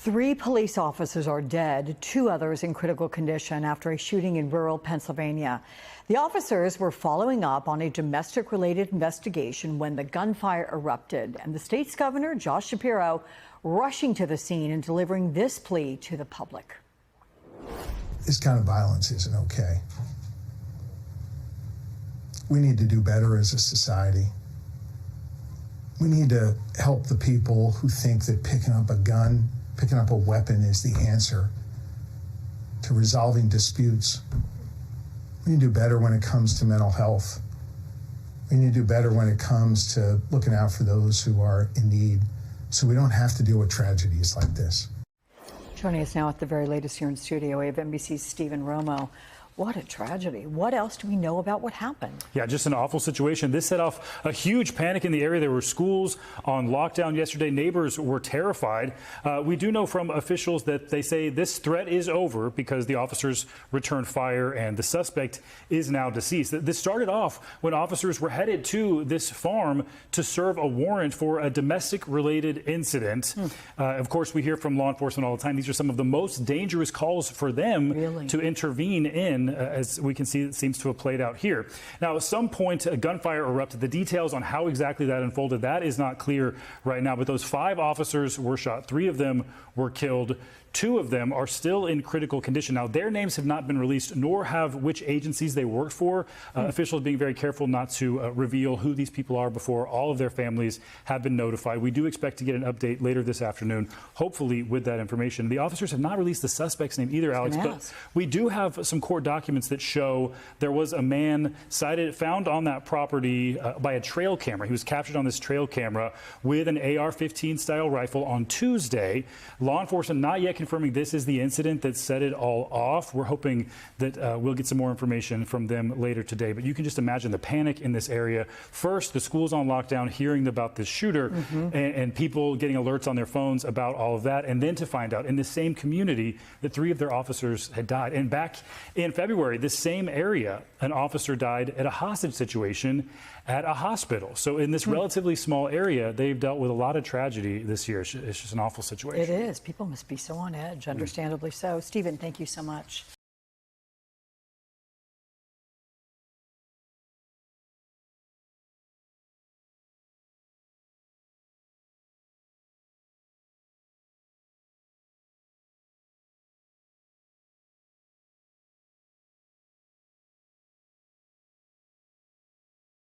3 police officers are dead, 2 others in critical condition after a shooting in rural Pennsylvania. The officers were following up on a domestic-related investigation when the gunfire erupted, and the state's governor, Josh Shapiro, rushing to the scene and delivering this plea to the public. This kind of violence isn't okay. We need to do better as a society. We need to help the people who think that picking up a gun, picking up a weapon is the answer to resolving disputes. We need to do better when it comes to mental health. We need to do better when it comes to looking out for those who are in need so we don't have to deal with tragedies like this. Joining us now at the very latest here in studio, we have NBC's Stephen Romo. What a tragedy. What else do we know about what happened? Yeah, just an awful situation. This set off a huge panic in the area. There were schools on lockdown yesterday. Neighbors were terrified. We do know from officials that they say this threat is over because the officers returned fire and the suspect is now deceased. This started off when officers were headed to this farm to serve a warrant for a domestic-related incident. Of course, we hear from law enforcement all the time. These are some of the most dangerous calls for them to intervene in. As we can see, it seems to have played out here. Now, at some point, a gunfire erupted. The details on how exactly that unfolded, that is not clear right now. But those 5 officers were shot. 3 of them were killed. 2 of them are still in critical condition. Now, their names have not been released, nor have which agencies they worked for. Officials being very careful not to reveal who these people are before all of their families have been notified. We do expect to get an update later this afternoon, hopefully with that information. The officers have not released the suspect's name either, Alex, but we do have some court documents that show there was a man found on that property by a trail camera. He was captured on this trail camera with an AR-15 style rifle on Tuesday. Law enforcement not yet confirming this is the incident that set it all off. We're hoping that we'll get some more information from them later today. But you can just imagine the panic in this area. First, the school's on lockdown, hearing about this shooter, and people getting alerts on their phones about all of that. And then to find out in the same community that 3 of their officers had died. And back in February, this same area, an officer died at a hostage situation at a hospital. So in this relatively small area, they've dealt with a lot of tragedy this year. It's just an awful situation. It is. People must be so on edge, understandably so. Stephen, thank you so much.